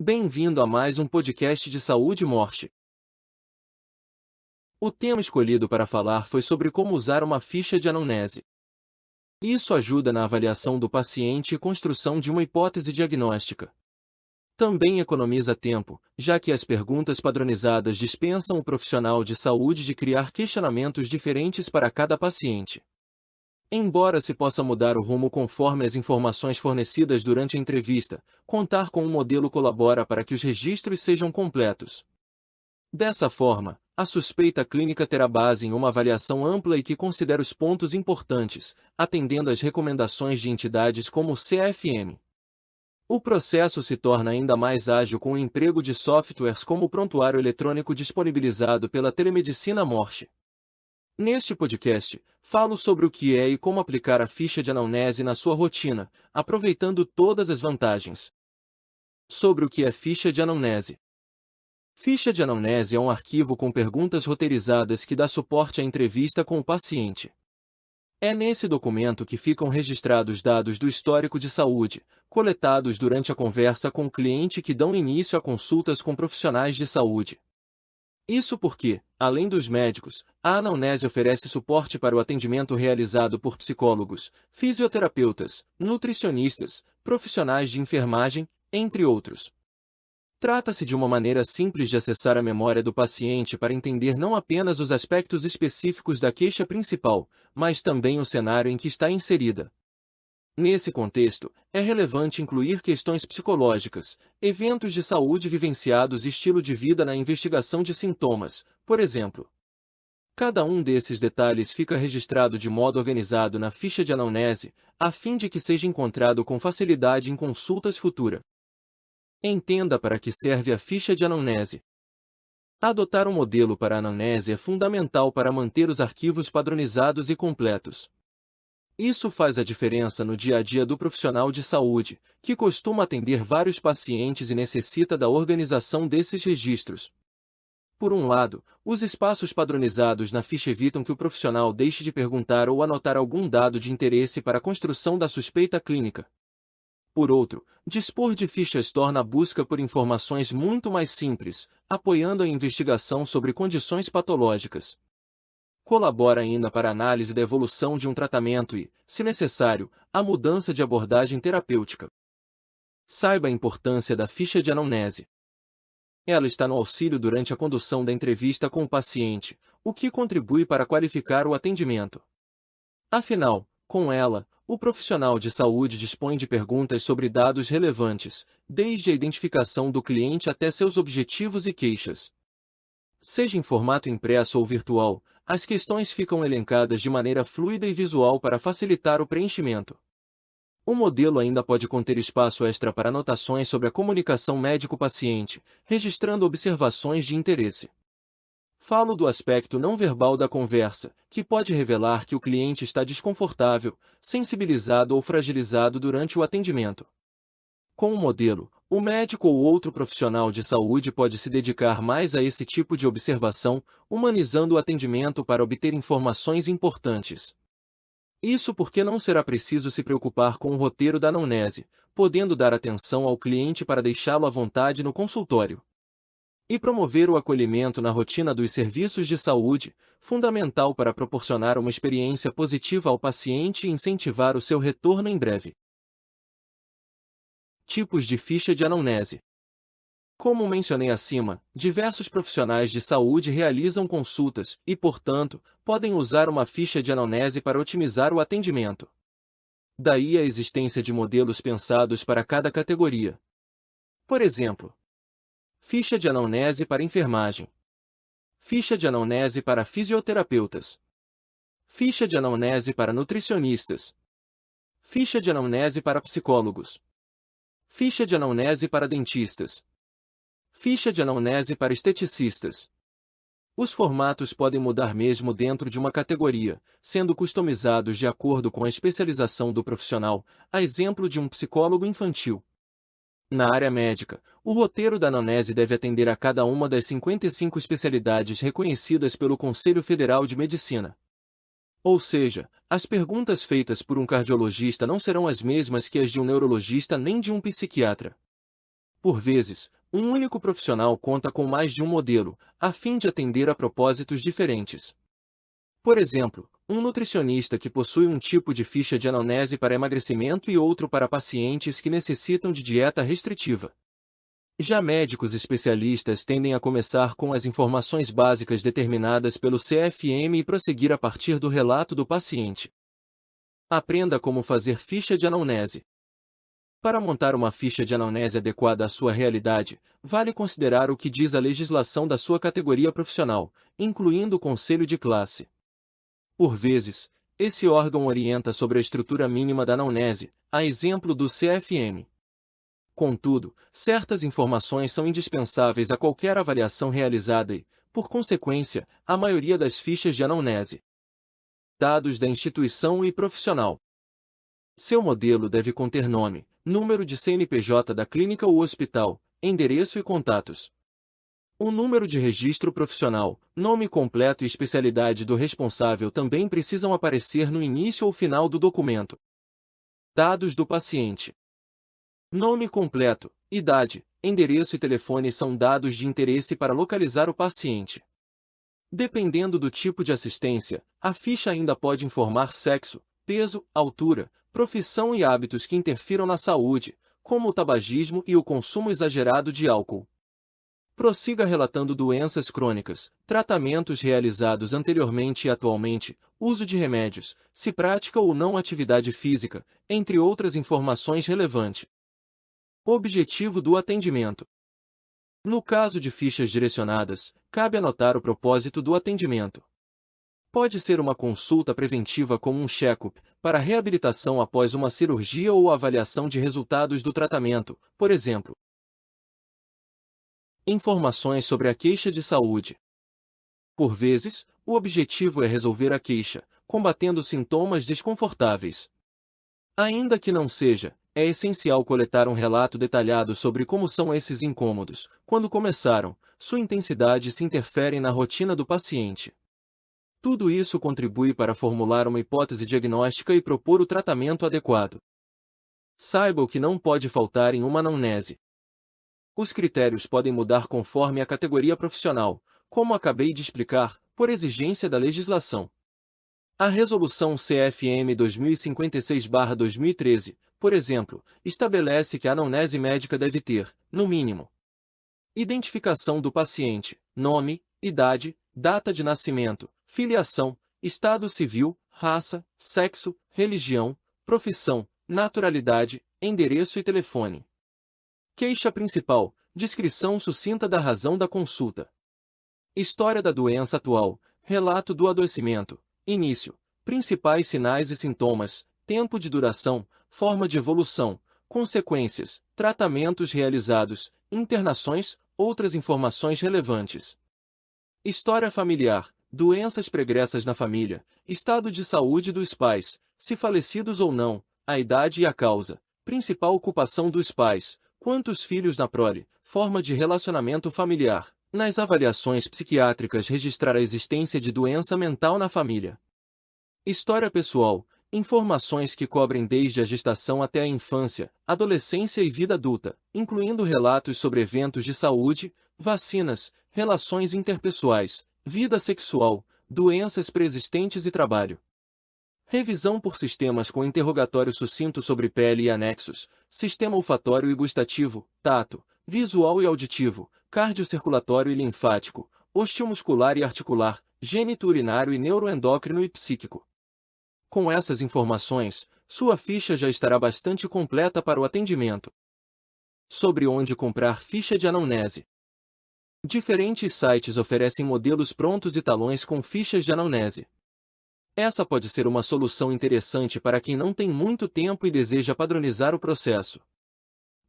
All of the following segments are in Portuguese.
Bem-vindo a mais um podcast de saúde e morte. O tema escolhido para falar foi sobre como usar uma ficha de anamnese. Isso ajuda na avaliação do paciente e construção de uma hipótese diagnóstica. Também economiza tempo, já que as perguntas padronizadas dispensam o profissional de saúde de criar questionamentos diferentes para cada paciente. Embora se possa mudar o rumo conforme as informações fornecidas durante a entrevista, contar com um modelo colabora para que os registros sejam completos. Dessa forma, a suspeita clínica terá base em uma avaliação ampla e que considera os pontos importantes, atendendo às recomendações de entidades como o CFM. O processo se torna ainda mais ágil com o emprego de softwares como o prontuário eletrônico disponibilizado pela telemedicina Morse. Neste podcast, falo sobre o que é e como aplicar a ficha de anamnese na sua rotina, aproveitando todas as vantagens. Sobre o que é ficha de anamnese. Ficha de anamnese é um arquivo com perguntas roteirizadas que dá suporte à entrevista com o paciente. É nesse documento que ficam registrados dados do histórico de saúde, coletados durante a conversa com o cliente que dão início a consultas com profissionais de saúde. Isso porque, além dos médicos, a anamnese oferece suporte para o atendimento realizado por psicólogos, fisioterapeutas, nutricionistas, profissionais de enfermagem, entre outros. Trata-se de uma maneira simples de acessar a memória do paciente para entender não apenas os aspectos específicos da queixa principal, mas também o cenário em que está inserida. Nesse contexto, é relevante incluir questões psicológicas, eventos de saúde vivenciados e estilo de vida na investigação de sintomas, por exemplo. Cada um desses detalhes fica registrado de modo organizado na ficha de anamnese, a fim de que seja encontrado com facilidade em consultas futuras. Entenda para que serve a ficha de anamnese. Adotar um modelo para a anamnese é fundamental para manter os arquivos padronizados e completos. Isso faz a diferença no dia a dia do profissional de saúde, que costuma atender vários pacientes e necessita da organização desses registros. Por um lado, os espaços padronizados na ficha evitam que o profissional deixe de perguntar ou anotar algum dado de interesse para a construção da suspeita clínica. Por outro, dispor de fichas torna a busca por informações muito mais simples, apoiando a investigação sobre condições patológicas. Colabora ainda para a análise da evolução de um tratamento e, se necessário, a mudança de abordagem terapêutica. Saiba a importância da ficha de anamnese. Ela está no auxílio durante a condução da entrevista com o paciente, o que contribui para qualificar o atendimento. Afinal, com ela, o profissional de saúde dispõe de perguntas sobre dados relevantes, desde a identificação do cliente até seus objetivos e queixas. Seja em formato impresso ou virtual, as questões ficam elencadas de maneira fluida e visual para facilitar o preenchimento. O modelo ainda pode conter espaço extra para anotações sobre a comunicação médico-paciente, registrando observações de interesse. Falo do aspecto não verbal da conversa, que pode revelar que o cliente está desconfortável, sensibilizado ou fragilizado durante o atendimento. Com o modelo, o médico ou outro profissional de saúde pode se dedicar mais a esse tipo de observação, humanizando o atendimento para obter informações importantes. Isso porque não será preciso se preocupar com o roteiro da anamnese, podendo dar atenção ao cliente para deixá-lo à vontade no consultório. E promover o acolhimento na rotina dos serviços de saúde, fundamental para proporcionar uma experiência positiva ao paciente e incentivar o seu retorno em breve. Tipos de ficha de anamnese. Como mencionei acima, diversos profissionais de saúde realizam consultas e, portanto, podem usar uma ficha de anamnese para otimizar o atendimento. Daí a existência de modelos pensados para cada categoria. Por exemplo, ficha de anamnese para enfermagem. Ficha de anamnese para fisioterapeutas. Ficha de anamnese para nutricionistas. Ficha de anamnese para psicólogos. Ficha de anamnese para dentistas. Ficha de anamnese para esteticistas. Os formatos podem mudar mesmo dentro de uma categoria, sendo customizados de acordo com a especialização do profissional, a exemplo de um psicólogo infantil. Na área médica, o roteiro da anamnese deve atender a cada uma das 55 especialidades reconhecidas pelo Conselho Federal de Medicina. Ou seja, as perguntas feitas por um cardiologista não serão as mesmas que as de um neurologista nem de um psiquiatra. Por vezes, um único profissional conta com mais de um modelo, a fim de atender a propósitos diferentes. Por exemplo, um nutricionista que possui um tipo de ficha de anamnese para emagrecimento e outro para pacientes que necessitam de dieta restritiva. Já médicos especialistas tendem a começar com as informações básicas determinadas pelo CFM e prosseguir a partir do relato do paciente. Aprenda como fazer ficha de anamnese. Para montar uma ficha de anamnese adequada à sua realidade, vale considerar o que diz a legislação da sua categoria profissional, incluindo o conselho de classe. Por vezes, esse órgão orienta sobre a estrutura mínima da anamnese, a exemplo do CFM. Contudo, certas informações são indispensáveis a qualquer avaliação realizada e, por consequência, a maioria das fichas de anamnese. Dados da instituição e profissional. Seu modelo deve conter nome, número de CNPJ da clínica ou hospital, endereço e contatos. O número de registro profissional, nome completo e especialidade do responsável também precisam aparecer no início ou final do documento. Dados do paciente. Nome completo, idade, endereço e telefone são dados de interesse para localizar o paciente. Dependendo do tipo de assistência, a ficha ainda pode informar sexo, peso, altura, profissão e hábitos que interfiram na saúde, como o tabagismo e o consumo exagerado de álcool. Prossiga relatando doenças crônicas, tratamentos realizados anteriormente e atualmente, uso de remédios, se prática ou não atividade física, entre outras informações relevantes. Objetivo do atendimento. No caso de fichas direcionadas, cabe anotar o propósito do atendimento. Pode ser uma consulta preventiva como um check-up, para reabilitação após uma cirurgia ou avaliação de resultados do tratamento, por exemplo. Informações sobre a queixa de saúde. Por vezes, o objetivo é resolver a queixa, combatendo sintomas desconfortáveis. Ainda que não seja, é essencial coletar um relato detalhado sobre como são esses incômodos, quando começaram, sua intensidade se interferem na rotina do paciente. Tudo isso contribui para formular uma hipótese diagnóstica e propor o tratamento adequado. Saiba o que não pode faltar em uma anamnese. Os critérios podem mudar conforme a categoria profissional, como acabei de explicar, por exigência da legislação. A Resolução CFM 2056/2013, por exemplo, estabelece que a anamnese médica deve ter, no mínimo, identificação do paciente, nome, idade, data de nascimento, filiação, estado civil, raça, sexo, religião, profissão, naturalidade, endereço e telefone. Queixa principal, descrição sucinta da razão da consulta. História da doença atual, relato do adoecimento, início, principais sinais e sintomas, tempo de duração, forma de evolução, consequências, tratamentos realizados, internações, outras informações relevantes. História familiar, doenças pregressas na família, estado de saúde dos pais, se falecidos ou não, a idade e a causa, principal ocupação dos pais, quantos filhos na prole, forma de relacionamento familiar. Nas avaliações psiquiátricas registrar a existência de doença mental na família. História pessoal, informações que cobrem desde a gestação até a infância, adolescência e vida adulta, incluindo relatos sobre eventos de saúde, vacinas, relações interpessoais, vida sexual, doenças preexistentes e trabalho. Revisão por sistemas com interrogatório sucinto sobre pele e anexos, sistema olfatório e gustativo, tato, visual e auditivo, cardiocirculatório e linfático, osteomuscular e articular, genito-urinário e neuroendócrino e psíquico. Com essas informações, sua ficha já estará bastante completa para o atendimento. Sobre onde comprar ficha de anamnese. Diferentes sites oferecem modelos prontos e talões com fichas de anamnese. Essa pode ser uma solução interessante para quem não tem muito tempo e deseja padronizar o processo.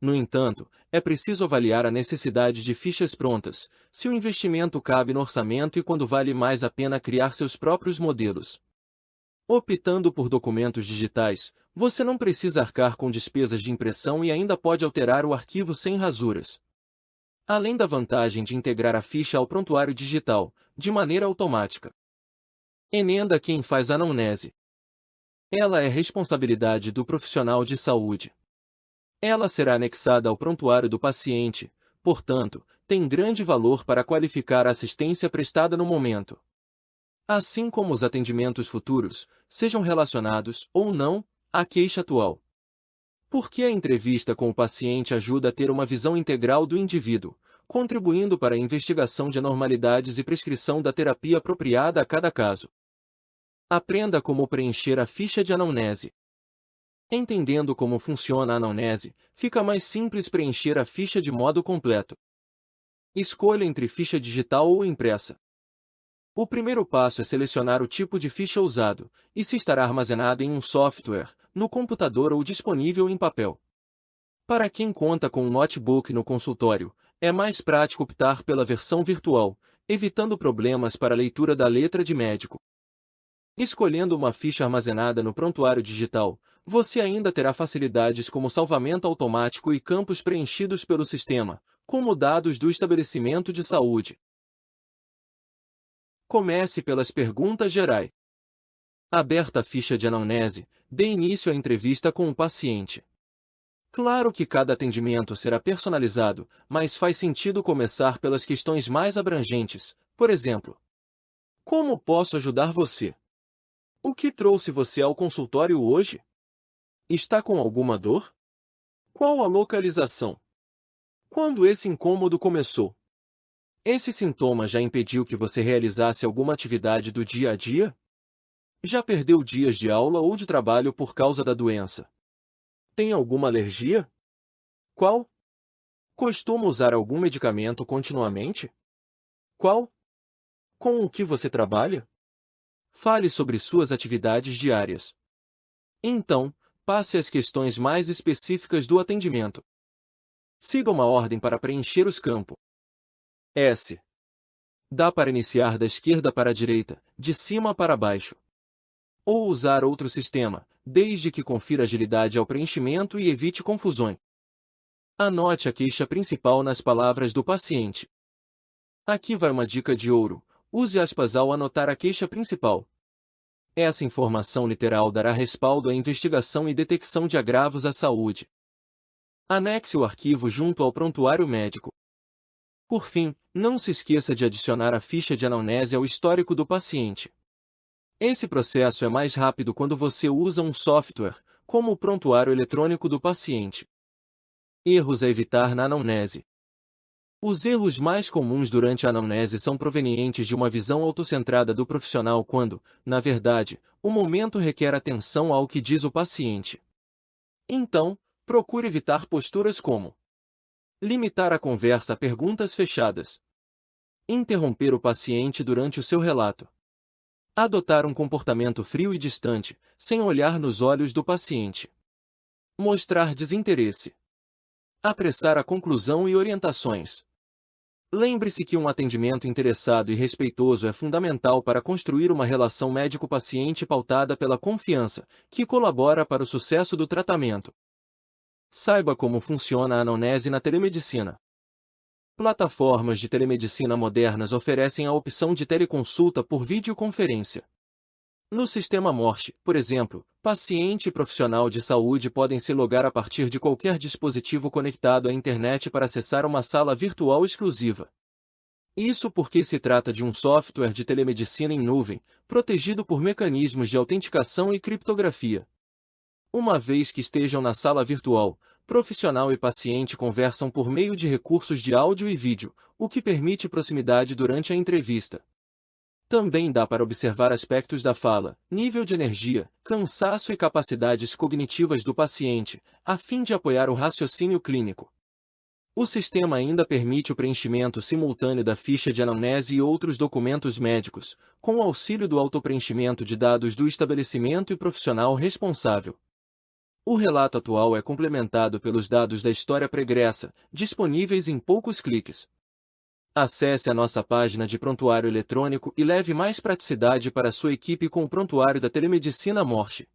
No entanto, é preciso avaliar a necessidade de fichas prontas, se o investimento cabe no orçamento e quando vale mais a pena criar seus próprios modelos. Optando por documentos digitais, você não precisa arcar com despesas de impressão e ainda pode alterar o arquivo sem rasuras. Além da vantagem de integrar a ficha ao prontuário digital, de maneira automática. Emenda quem faz anamnese. Ela é responsabilidade do profissional de saúde. Ela será anexada ao prontuário do paciente, portanto, tem grande valor para qualificar a assistência prestada no momento. Assim como os atendimentos futuros, sejam relacionados, ou não, à queixa atual. Porque a entrevista com o paciente ajuda a ter uma visão integral do indivíduo, contribuindo para a investigação de anormalidades e prescrição da terapia apropriada a cada caso. Aprenda como preencher a ficha de anamnese. Entendendo como funciona a anamnese, fica mais simples preencher a ficha de modo completo. Escolha entre ficha digital ou impressa. O primeiro passo é selecionar o tipo de ficha usado, e se estará armazenada em um software, no computador ou disponível em papel. Para quem conta com um notebook no consultório, é mais prático optar pela versão virtual, evitando problemas para a leitura da letra de médico. Escolhendo uma ficha armazenada no prontuário digital, você ainda terá facilidades como salvamento automático e campos preenchidos pelo sistema, como dados do estabelecimento de saúde. Comece pelas perguntas gerais. Aberta a ficha de anamnese, dê início à entrevista com o paciente. Claro que cada atendimento será personalizado, mas faz sentido começar pelas questões mais abrangentes, por exemplo: como posso ajudar você? O que trouxe você ao consultório hoje? Está com alguma dor? Qual a localização? Quando esse incômodo começou? Esse sintoma já impediu que você realizasse alguma atividade do dia a dia? Já perdeu dias de aula ou de trabalho por causa da doença? Tem alguma alergia? Qual? Costuma usar algum medicamento continuamente? Qual? Com o que você trabalha? Fale sobre suas atividades diárias. Então, passe às questões mais específicas do atendimento. Siga uma ordem para preencher os campos. S. Dá para iniciar da esquerda para a direita, de cima para baixo. Ou usar outro sistema, desde que confira agilidade ao preenchimento e evite confusões. Anote a queixa principal nas palavras do paciente. Aqui vai uma dica de ouro: use aspas ao anotar a queixa principal. Essa informação literal dará respaldo à investigação e detecção de agravos à saúde. Anexe o arquivo junto ao prontuário médico. Por fim, não se esqueça de adicionar a ficha de anamnese ao histórico do paciente. Esse processo é mais rápido quando você usa um software, como o prontuário eletrônico do paciente. Erros a evitar na anamnese. Os erros mais comuns durante a anamnese são provenientes de uma visão autocentrada do profissional quando, na verdade, o momento requer atenção ao que diz o paciente. Então, procure evitar posturas como limitar a conversa a perguntas fechadas, interromper o paciente durante o seu relato, adotar um comportamento frio e distante, sem olhar nos olhos do paciente, mostrar desinteresse, apressar a conclusão e orientações. Lembre-se que um atendimento interessado e respeitoso é fundamental para construir uma relação médico-paciente pautada pela confiança, que colabora para o sucesso do tratamento. Saiba como funciona a anamnese na telemedicina. Plataformas de telemedicina modernas oferecem a opção de teleconsulta por videoconferência. No sistema Morse, por exemplo, paciente e profissional de saúde podem se logar a partir de qualquer dispositivo conectado à internet para acessar uma sala virtual exclusiva. Isso porque se trata de um software de telemedicina em nuvem, protegido por mecanismos de autenticação e criptografia. Uma vez que estejam na sala virtual, profissional e paciente conversam por meio de recursos de áudio e vídeo, o que permite proximidade durante a entrevista. Também dá para observar aspectos da fala, nível de energia, cansaço e capacidades cognitivas do paciente, a fim de apoiar o raciocínio clínico. O sistema ainda permite o preenchimento simultâneo da ficha de anamnese e outros documentos médicos, com o auxílio do autopreenchimento de dados do estabelecimento e profissional responsável. O relato atual é complementado pelos dados da história pregressa, disponíveis em poucos cliques. Acesse a nossa página de prontuário eletrônico e leve mais praticidade para a sua equipe com o prontuário da telemedicina Morse.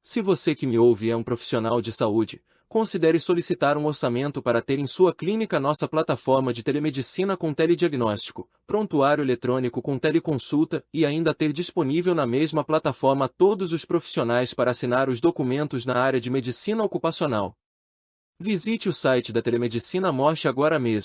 Se você que me ouve é um profissional de saúde, considere solicitar um orçamento para ter em sua clínica nossa plataforma de telemedicina com telediagnóstico, prontuário eletrônico com teleconsulta e ainda ter disponível na mesma plataforma todos os profissionais para assinar os documentos na área de medicina ocupacional. Visite o site da Telemedicina Morte agora mesmo.